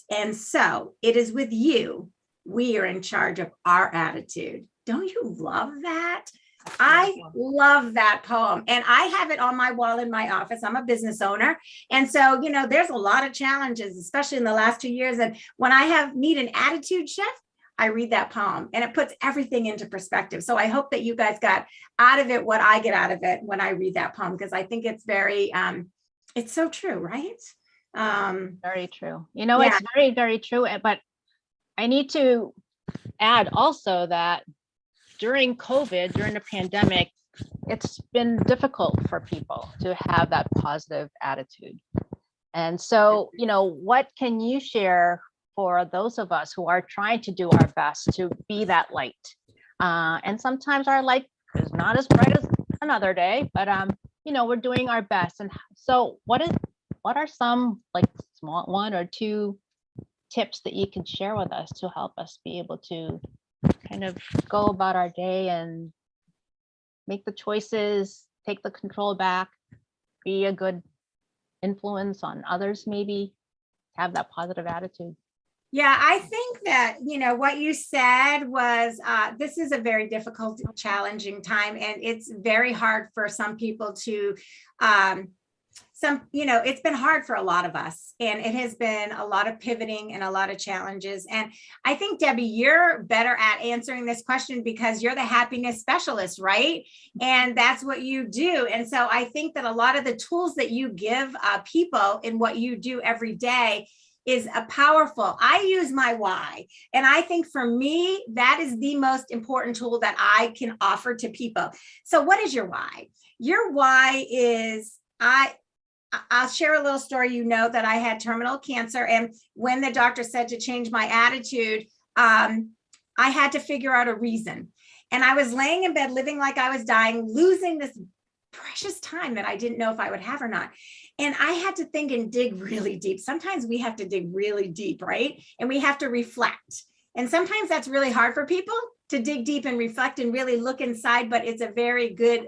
And so it is with you. We are in charge of our attitude. Don't you love that? I love that poem, and I have it on my wall in my office. I'm a business owner. And so, there's a lot of challenges, especially in the last 2 years. And when I need an attitude shift, I read that poem and it puts everything into perspective. So I hope that you guys got out of it what I get out of it when I read that poem, because I think it's very, it's so true, right? Very true. Yeah. It's very, very true. But I need to add also that during COVID, during the pandemic, it's been difficult for people to have that positive attitude. And so, what can you share for those of us who are trying to do our best to be that light? And sometimes our light is not as bright as another day, but we're doing our best. And so what are some like small 1 or 2 tips that you can share with us to help us be able to kind of go about our day and make the choices, take the control back, be a good influence on others, maybe have that positive attitude? Yeah, I think that, what you said was, this is a very difficult, challenging time, and it's very hard for some people to, it's been hard for a lot of us, and it has been a lot of pivoting and a lot of challenges. And I think, Debbie, you're better at answering this question because you're the happiness specialist, right? And that's what you do. And so I think that a lot of the tools that you give people in what you do every day is a powerful. I use my why. And I think for me, that is the most important tool that I can offer to people. So what is your why? Your why is, I'll share a little story. That I had terminal cancer. And when the doctor said to change my attitude, I had to figure out a reason. And I was laying in bed, living like I was dying, losing this precious time that I didn't know if I would have or not. And I had to think and dig really deep. Sometimes we have to dig really deep, right? And we have to reflect. And sometimes that's really hard for people to dig deep and reflect and really look inside, but it's a very good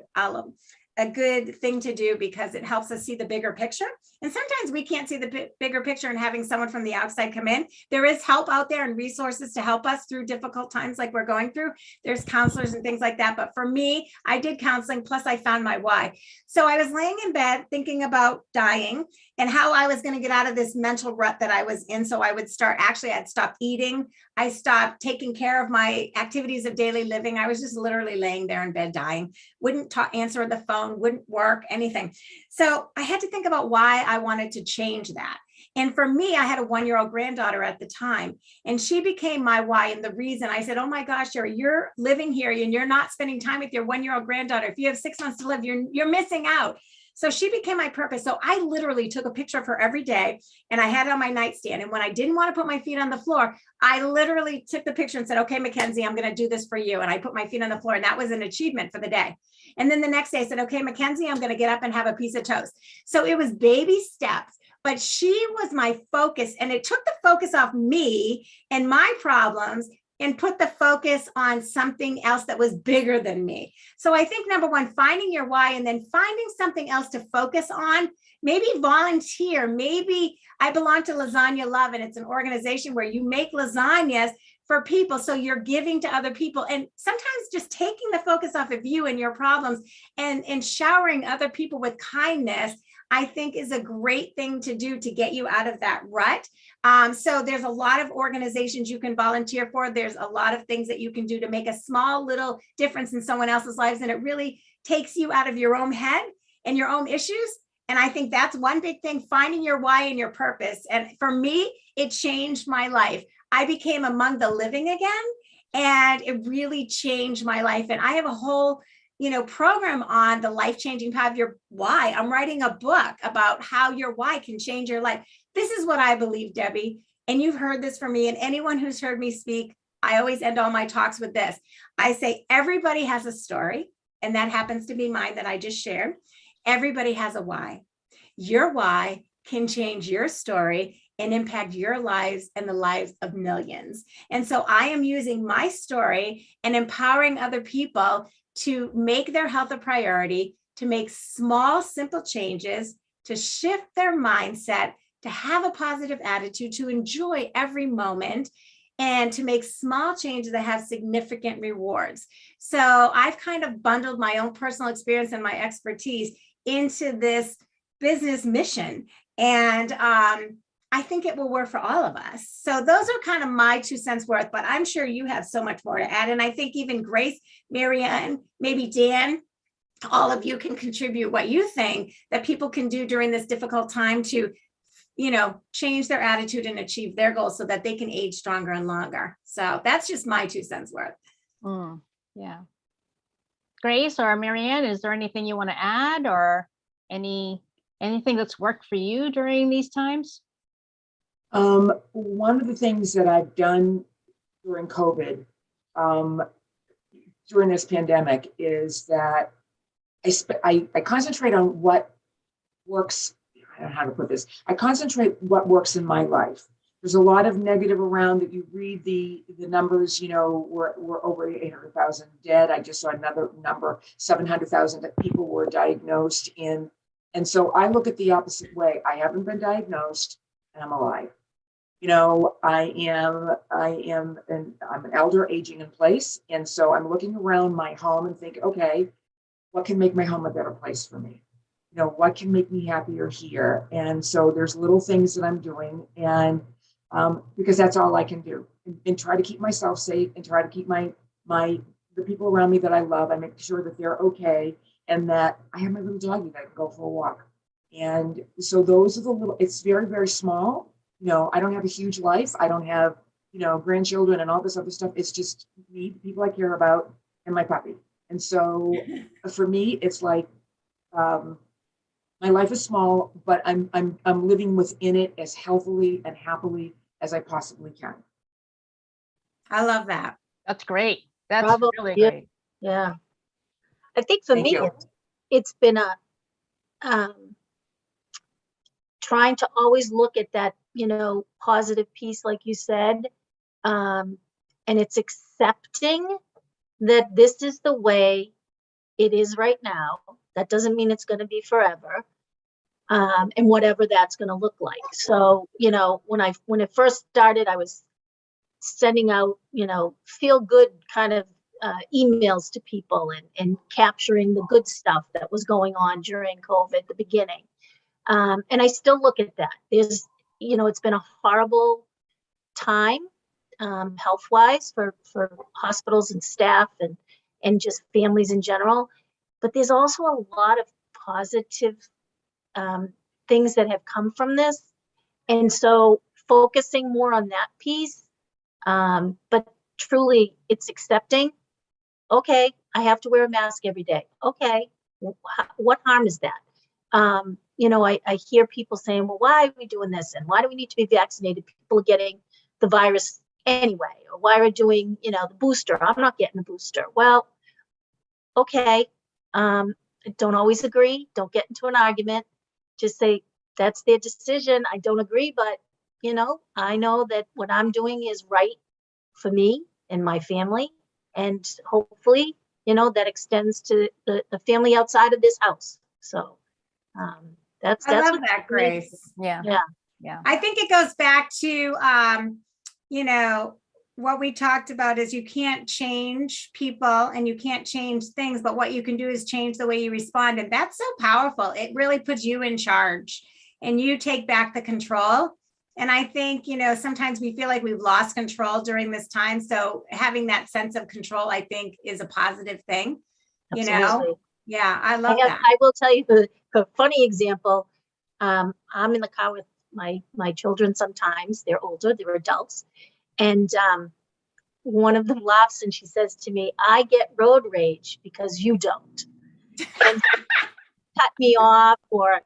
thing to do because it helps us see the bigger picture. And sometimes we can't see the bigger picture, and having someone from the outside come in, there is help out there and resources to help us through difficult times like we're going through. There's counselors and things like that. But for me, I did counseling, plus I found my why. So I was laying in bed thinking about dying and how I was going to get out of this mental rut that I was in. So I would I'd stopped eating. I stopped taking care of my activities of daily living. I was just literally laying there in bed dying, wouldn't answer the phone, wouldn't work, anything. So I had to think about why I wanted to change that. And for me, I had a 1-year-old granddaughter at the time, and she became my why. And the reason I said, oh my gosh, Sherry, you're living here and you're not spending time with your 1-year-old granddaughter. If you have 6 months to live, you're missing out. So she became my purpose. So I literally took a picture of her every day and I had it on my nightstand. And when I didn't want to put my feet on the floor, I literally took the picture and said, okay, Mackenzie, I'm going to do this for you. And I put my feet on the floor, and that was an achievement for the day. And then the next day I said, okay, Mackenzie, I'm going to get up and have a piece of toast. So it was baby steps, but she was my focus, and it took the focus off me and my problems and put the focus on something else that was bigger than me. So I think number one, finding your why, and then finding something else to focus on, maybe volunteer. Maybe I belong to Lasagna Love, and it's an organization where you make lasagnas for people. So you're giving to other people, and sometimes just taking the focus off of you and your problems and showering other people with kindness, I think is a great thing to do to get you out of that rut. So there's a lot of organizations you can volunteer for. There's a lot of things that you can do to make a small little difference in someone else's lives. And it really takes you out of your own head and your own issues. And I think that's one big thing, finding your why and your purpose. And for me, it changed my life. I became among the living again, and it really changed my life. And I have a whole program on the life-changing power of your why. I'm writing a book about how your why can change your life. This is what I believe, Debbie, and you've heard this from me, and anyone who's heard me speak, I always end all my talks with this. I say, everybody has a story, and that happens to be mine that I just shared. Everybody has a why. Your why can change your story and impact your lives and the lives of millions. And so I am using my story and empowering other people to make their health a priority, to make small, simple changes, to shift their mindset, to have a positive attitude, to enjoy every moment, and to make small changes that have significant rewards. So I've kind of bundled my own personal experience and my expertise into this business mission. And I think it will work for all of us. So those are kind of my 2 cents worth, but I'm sure you have so much more to add. And I think even Grace, Marianne, maybe Dan, all of you can contribute what you think that people can do during this difficult time to, change their attitude and achieve their goals so that they can age stronger and longer. So that's just my 2 cents worth. Yeah. Grace or Marianne, is there anything you want to add, or anything that's worked for you during these times? One of the things that I've done during COVID, during this pandemic, is that I concentrate on what works. I don't know how to put this. I concentrate what works in my life. There's a lot of negative around that. You read the numbers, we're over 800,000 dead. I just saw another number, 700,000 that people were diagnosed in. And so I look at the opposite way. I haven't been diagnosed and I'm alive. I'm an elder aging in place. And so I'm looking around my home and think, okay, what can make my home a better place for me? What can make me happier here? And so there's little things that I'm doing, and because that's all I can do, and try to keep myself safe and try to keep the people around me that I love. I make sure that they're okay, and that I have my little doggy that I can go for a walk. And so those are the little, it's very, very small. I don't have a huge life. I don't have, grandchildren and all this other stuff. It's just me, the people I care about, and my puppy. And so for me, it's like, my life is small, but I'm living within it as healthily and happily as I possibly can. I love that. That's great. That's Bravo. really Yeah. great. Yeah. I think for Thank me, you. it's been a trying to always look at that, positive piece, like you said. And it's accepting that this is the way it is right now. That doesn't mean it's going to be forever. And whatever that's going to look like. So, when it first started, I was sending out, feel good kind of emails to people and capturing the good stuff that was going on during COVID, the beginning. And I still look at that. There's, it's been a horrible time, health-wise for hospitals and staff and just families in general. But there's also a lot of positive things that have come from this. And so focusing more on that piece, but truly it's accepting, okay, I have to wear a mask every day. Okay, what harm is that? I hear people saying, well, why are we doing this? And why do we need to be vaccinated? People are getting the virus anyway, or why are we doing, the booster? I'm not getting the booster. Well, okay. Don't always agree. Don't get into an argument. Just say that's their decision. I don't agree, but I know that what I'm doing is right for me and my family, and hopefully, that extends to the family outside of this house. So that's I love that, Grace. Yeah. I think it goes back to what we talked about is you can't change people and you can't change things, but what you can do is change the way you respond. And that's so powerful. It really puts you in charge and you take back the control. And I think, sometimes we feel like we've lost control during this time. So having that sense of control, I think, is a positive thing, Absolutely. Yeah, I love that. I will tell you a funny example. I'm in the car with my children sometimes. They're older, they're adults. And one of them laughs and she says to me, I get road rage because you don't. And cut me off, or,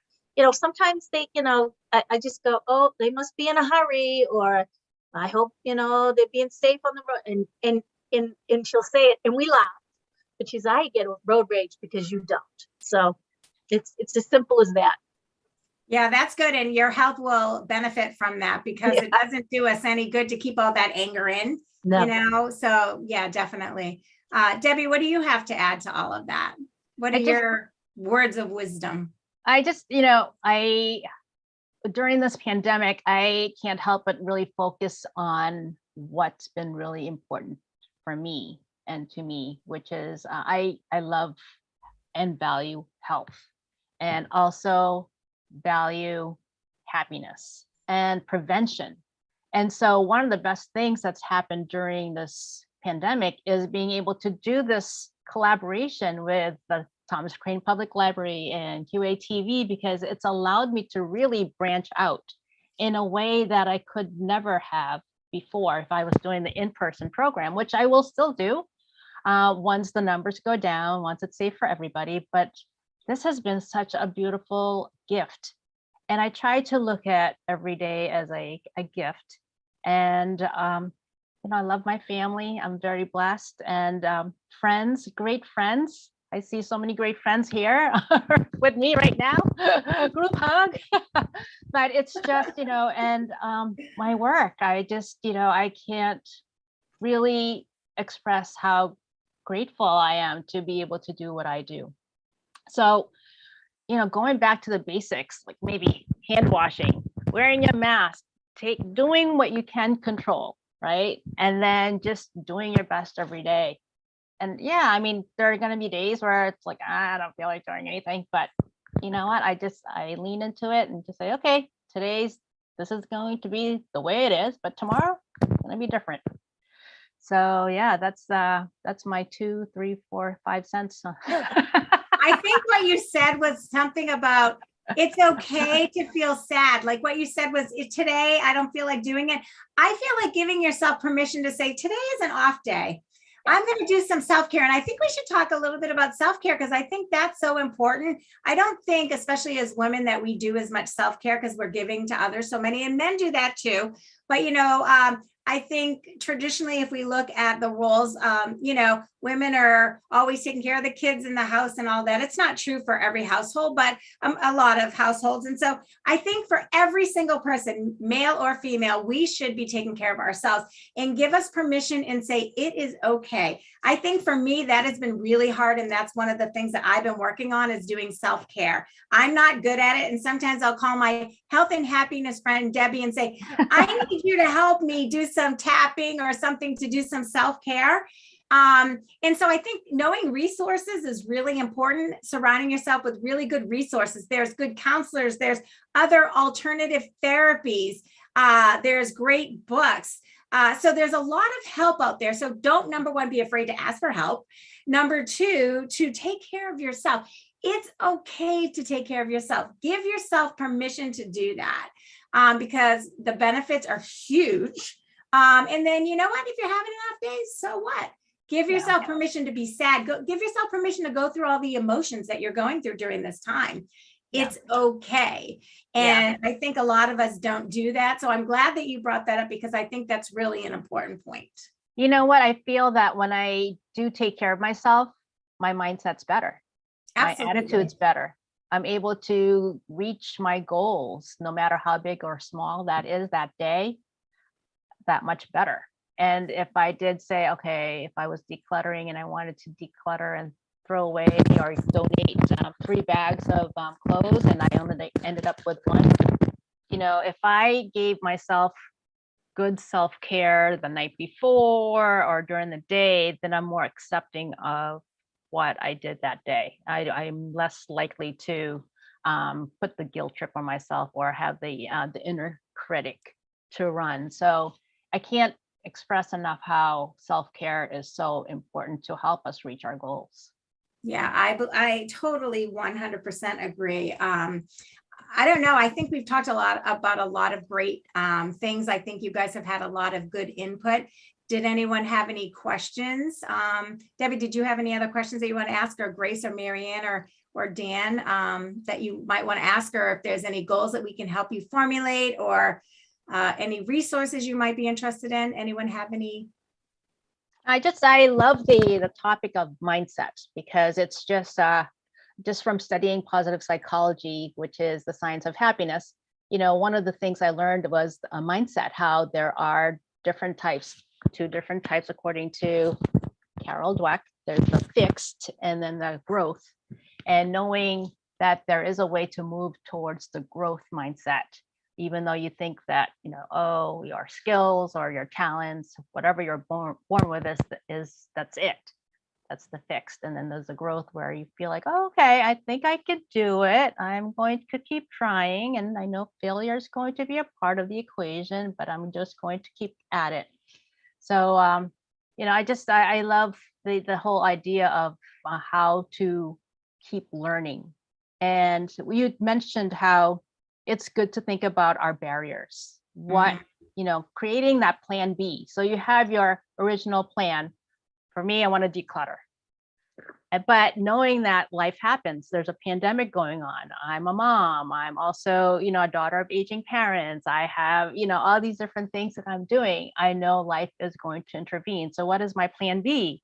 sometimes they, I just go, oh, they must be in a hurry, or I hope, they're being safe on the road. And she'll say it and we laugh. But she's, I get road rage because you don't. So it's as simple as that. Yeah, that's good. And your health will benefit from that because it doesn't do us any good to keep all that anger in, So yeah, definitely. Debbie, what do you have to add to all of that? What are your words of wisdom? I just, during this pandemic, I can't help but really focus on what's been really important for me and to me, which is I love and value health, and also value happiness and prevention. And so one of the best things that's happened during this pandemic is being able to do this collaboration with the Thomas Crane Public Library and QATV, because it's allowed me to really branch out in a way that I could never have before if I was doing the in-person program, which I will still do once the numbers go down, once it's safe for everybody. But this has been such a beautiful gift. And I try to look at every day as a gift. And, I love my family. I'm very blessed. And friends, great friends. I see so many great friends here with me right now. Group hug. But it's just, and my work. I just, I can't really express how grateful I am to be able to do what I do. So, going back to the basics, like maybe hand washing, wearing a mask, doing what you can control, right? And then just doing your best every day. And yeah, I mean, there are going to be days where it's like, I don't feel like doing anything, but you know what? I lean into it and just say, okay, this is going to be the way it is, but tomorrow it's going to be different. So yeah, that's my 2, 3, 4, 5 cents. I think what you said was something about it's okay to feel sad. Like what you said was, today I don't feel like doing it. I feel like giving yourself permission to say, today is an off day. I'm going to do some self-care. And I think we should talk a little bit about self-care, because I think that's so important. I don't think, especially as women, that we do as much self-care because we're giving to others. So many, and men do that too. But, I think traditionally, if we look at the roles, women are always taking care of the kids in the house and all that. It's not true for every household, but a lot of households. And so I think for every single person, male or female, we should be taking care of ourselves and give us permission and say, it is okay. I think for me, that has been really hard. And that's one of the things that I've been working on, is doing self-care. I'm not good at it. And sometimes I'll call my health and happiness friend, Debbie, and say, I need you to help me do some tapping or something to do some self-care. And so I think knowing resources is really important, surrounding yourself with really good resources. There's good counselors, there's other alternative therapies, there's great books. So there's a lot of help out there. So don't, number one, be afraid to ask for help. Number two, to take care of yourself. It's okay to take care of yourself. Give yourself permission to do that, because the benefits are huge. And then, you know what, if you're having off days, so what? Give yourself permission to be sad. Give yourself permission to go through all the emotions that you're going through during this time. It's okay. And I think a lot of us don't do that. So I'm glad that you brought that up, because I think that's really an important point. You know what? I feel that when I do take care of myself, my mindset's better. Absolutely. My attitude's better. I'm able to reach my goals, no matter how big or small that is that day, that much better. And if I did say, okay, if I was decluttering and I wanted to declutter and throw away or donate 3 bags of clothes, and I only ended up with 1, if I gave myself good self-care the night before or during the day, then I'm more accepting of what I did that day. I'm less likely to put the guilt trip on myself or have the inner critic to run. So I can't express enough how self-care is so important to help us reach our goals. Yeah, I totally 100% agree. I don't know. I think we've talked a lot about a lot of great things. I think you guys have had a lot of good input. Did anyone have any questions? Debbie, did you have any other questions that you want to ask, or Grace or Marianne or Dan, that you might want to ask, or if there's any goals that we can help you formulate, or any resources you might be interested in? Anyone have any? I love the topic of mindset, because it's just from studying positive psychology, which is the science of happiness. One of the things I learned was a mindset, how there are different types, 2 different types according to Carol Dweck. There's the fixed and then the growth, and knowing that there is a way to move towards the growth mindset, even though you think that, oh, your skills or your talents, whatever you're born with is that's it. That's the fixed. And then there's a growth where you feel like, oh, okay, I think I could do it. I'm going to keep trying. And I know failure is going to be a part of the equation, but I'm just going to keep at it. So, I love the whole idea of how to keep learning. And you mentioned how it's good to think about our barriers, what, creating that plan B. So you have your original plan. For me, I want to declutter. But knowing that life happens, there's a pandemic going on. I'm a mom. I'm also, a daughter of aging parents. I have, all these different things that I'm doing. I know life is going to intervene. So what is my plan B?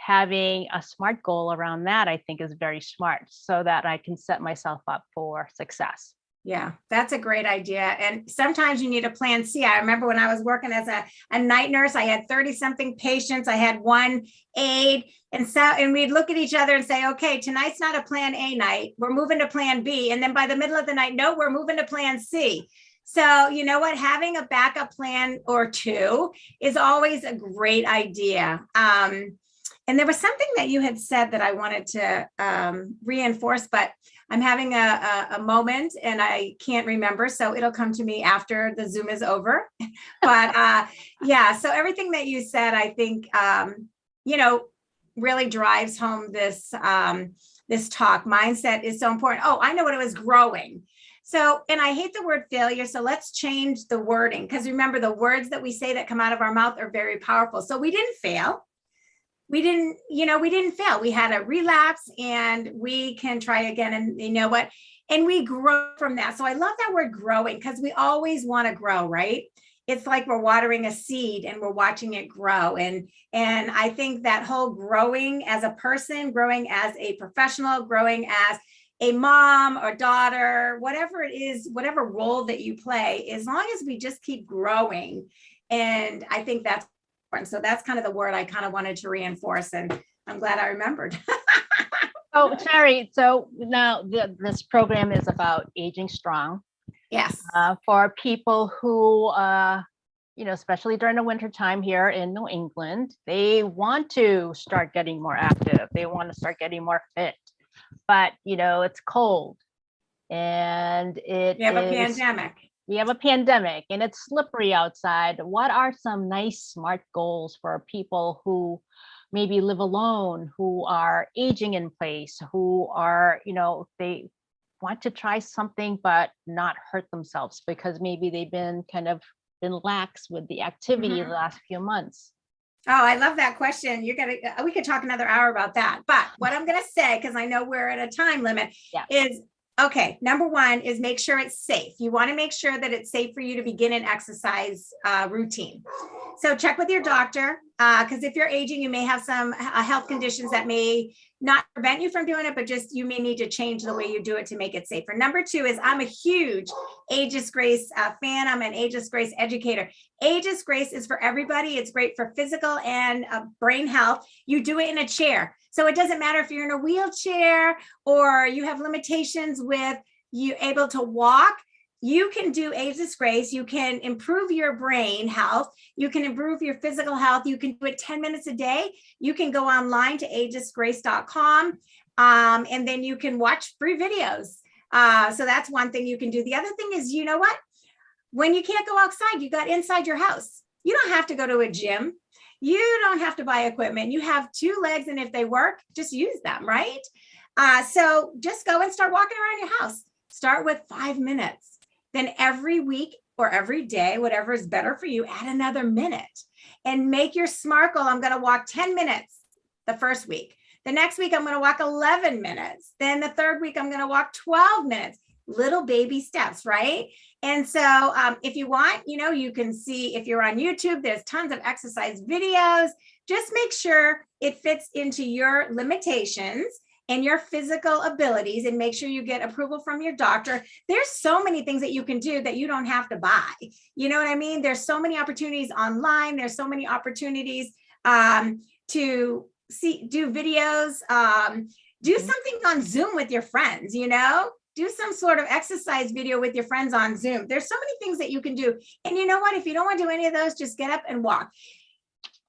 Having a SMART goal around that, I think, is very smart, so that I can set myself up for success. Yeah, that's a great idea. And sometimes you need a plan C. I remember when I was working as a night nurse, I had 30 something patients. I had one aide. And we'd look at each other and say, okay, tonight's not a plan A night. We're moving to plan B. And then by the middle of the night, no, we're moving to plan C. So you know what? Having a backup plan or two is always a great idea. And there was something that you had said that I wanted to reinforce, but I'm having a moment and I can't remember. So it'll come to me after the Zoom is over. But yeah, so everything that you said, I think, really drives home this talk. Mindset is so important. Oh, I know what it was, growing. So, and I hate the word failure. So let's change the wording, because remember, the words that we say that come out of our mouth are very powerful. So we didn't fail. We didn't fail. We had a relapse and we can try again. And you know what? And we grow from that. So I love that word, growing, because we always want to grow, right? It's like we're watering a seed and we're watching it grow. And I think that whole growing as a person, growing as a professional, growing as a mom or daughter, whatever it is, whatever role that you play, as long as we just keep growing. And I think that's important. So that's kind of the word I kind of wanted to reinforce. And I'm glad I remembered. Oh, Terry, so now this program is about aging strong. Yes. For people who, especially during the winter time here in New England, they want to start getting more active. They want to start getting more fit, but it's cold, and We have a pandemic. We have a pandemic, and it's slippery outside. What are some nice SMART goals for people who maybe live alone, who are aging in place, who are, they want to try something but not hurt themselves because maybe they've been kind of been lax with the activity the last few months? Oh, I love that question. We could talk another hour about that. But what I'm going to say, because I know we're at a time limit, is, okay, number one is make sure it's safe. You want to make sure that it's safe for you to begin an exercise routine. So check with your doctor, because if you're aging, you may have some health conditions that may not prevent you from doing it, but just you may need to change the way you do it to make it safer. Number two is, I'm a huge Ageless Grace fan. I'm an Ageless Grace educator. Ageless Grace is for everybody. It's great for physical and brain health. You do it in a chair. So it doesn't matter if you're in a wheelchair or you have limitations with you able to walk. You can do Ageless Grace. You can improve your brain health. You can improve your physical health. You can do it 10 minutes a day. You can go online to agelessgrace.com, and then you can watch free videos. So that's one thing you can do. The other thing is, you know what? When you can't go outside, you got inside your house. You don't have to go to a gym. You don't have to buy equipment. You have two legs, and if they work, just use them, right? So just go and start walking around your house. Start with 5 minutes. Then every week or every day, whatever is better for you, add another minute and make your SMART goal. I'm going to walk 10 minutes the first week. The next week, I'm going to walk 11 minutes. Then the third week, I'm going to walk 12 minutes. Little baby steps, right? And so if you want, you can see, if you're on YouTube, there's tons of exercise videos. Just make sure it fits into your limitations and your physical abilities, and make sure you get approval from your doctor. There's so many things that you can do that you don't have to buy. You know what I mean? There's so many opportunities online. There's so many opportunities to do videos. Do Mhm. something on Zoom with your friends, do some sort of exercise video with your friends on Zoom. There's so many things that you can do. And you know what? If you don't want to do any of those, just get up and walk.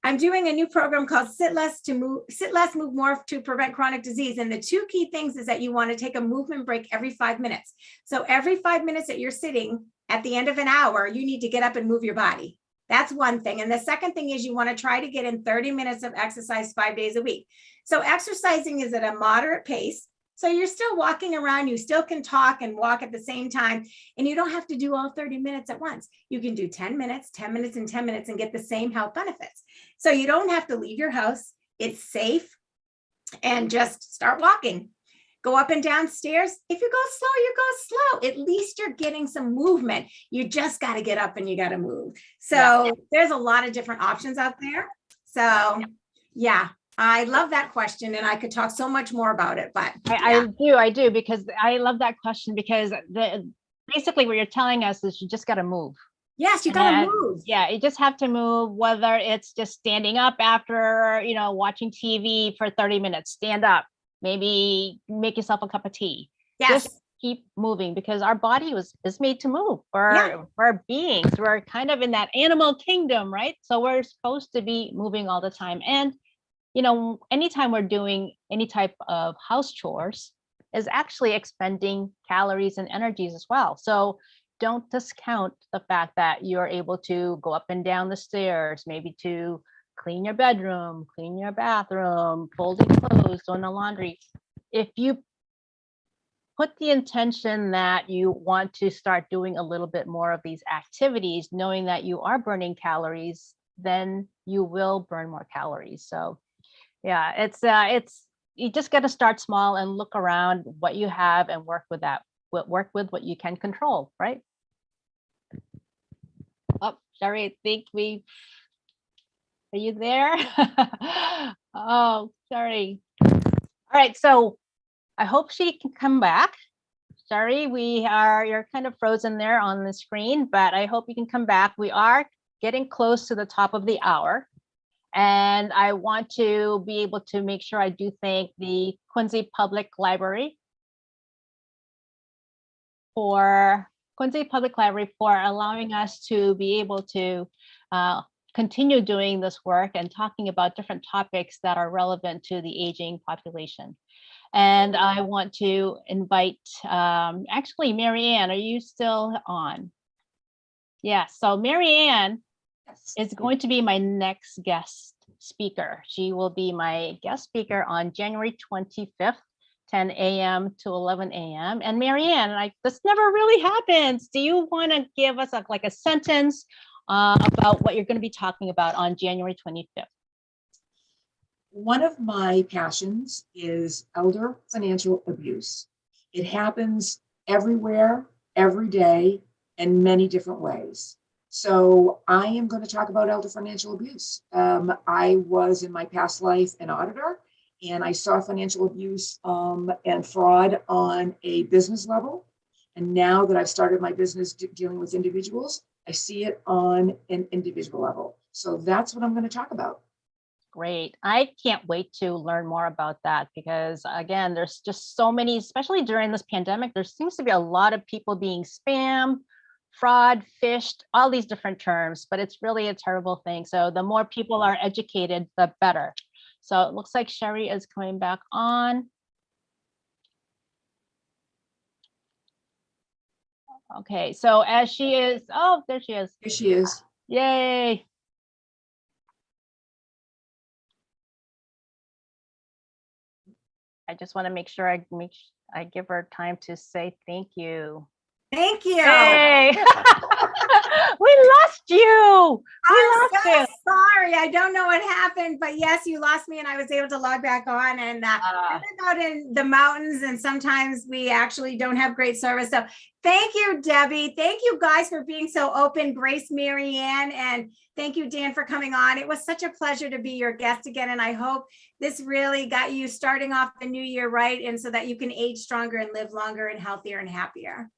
I'm doing a new program called Sit Less, Move More to prevent chronic disease. And the two key things is that you want to take a movement break every 5 minutes. So every 5 minutes that you're sitting, at the end of an hour, you need to get up and move your body. That's one thing. And the second thing is you want to try to get in 30 minutes of exercise 5 days a week. So exercising is at a moderate pace. So you're still walking around, you still can talk and walk at the same time, and you don't have to do all 30 minutes at once. You can do 10 minutes, 10 minutes, and 10 minutes and get the same health benefits. So you don't have to leave your house. It's safe, and just start walking. Go up and down stairs. If you go slow, you go slow. At least you're getting some movement. You just got to get up and you got to move. So there's a lot of different options out there. So yeah. I love that question, and I could talk so much more about it, but I do, because I love that question, because basically what you're telling us is you just got to move. Yes, you got to move. Yeah, you just have to move, whether it's just standing up after, watching TV for 30 minutes, stand up, maybe make yourself a cup of tea. Yes. Just keep moving, because our body is made to move. We're beings. We're kind of in that animal kingdom, right? So we're supposed to be moving all the time. And anytime we're doing any type of house chores is actually expending calories and energies as well. So don't discount the fact that you're able to go up and down the stairs, maybe to clean your bedroom, clean your bathroom, folding clothes, doing the laundry. If you put the intention that you want to start doing a little bit more of these activities, knowing that you are burning calories, then you will burn more calories. So yeah, it's you just got to start small and look around what you have and work with that. Work with what you can control, right? Oh, Sherry, I think are you there? Oh, sorry. All right, so I hope she can come back. Sorry, you're kind of frozen there on the screen, but I hope you can come back. We are getting close to the top of the hour. And I want to be able to make sure I do thank the Quincy Public Library for allowing us to be able to continue doing this work and talking about different topics that are relevant to the aging population. And I want to invite, actually, Marianne, are you still on? Yeah, so Marianne is going to be my next guest speaker. She will be my guest speaker on January 25th, 10 a.m. to 11 a.m. And Marianne, this never really happens. Do you want to give us a sentence about what you're going to be talking about on January 25th? One of my passions is elder financial abuse. It happens everywhere, every day, in many different ways. So I am going to talk about elder financial abuse. I was in my past life an auditor, and I saw financial abuse and fraud on a business level. And now that I've started my business dealing with individuals, I see it on an individual level. So that's what I'm going to talk about. Great. I can't wait to learn more about that, because again, there's just so many, especially during this pandemic, there seems to be a lot of people being spammed, fraud, phished, all these different terms, but it's really a terrible thing. So the more people are educated, the better. So it looks like Sherry is coming back on. Okay, so as she is, oh, there she is. Here she is. Yay. I just want to make sure I give her time to say thank you. Thank you. Hey. We lost you. I'm so sorry. I don't know what happened, but yes, you lost me and I was able to log back on. And I live out in the mountains, and sometimes we actually don't have great service. So thank you, Debbie. Thank you guys for being so open. Grace, Marianne, and thank you, Dan, for coming on. It was such a pleasure to be your guest again. And I hope this really got you starting off the new year right, and so that you can age stronger and live longer and healthier and happier.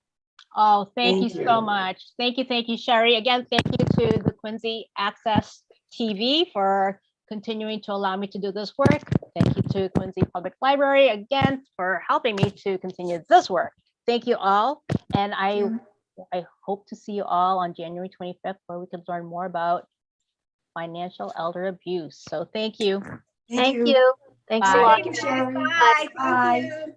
Oh, thank you so much. Thank you, Sherry. Again, thank you to the Quincy Access TV for continuing to allow me to do this work. Thank you to Quincy Public Library again for helping me to continue this work. Thank you all. And I hope to see you all on January 25th, where we can learn more about financial elder abuse. So thank you. Thank you. Thanks a Bye. lot. Thank you, Sherry. Bye. Thank you.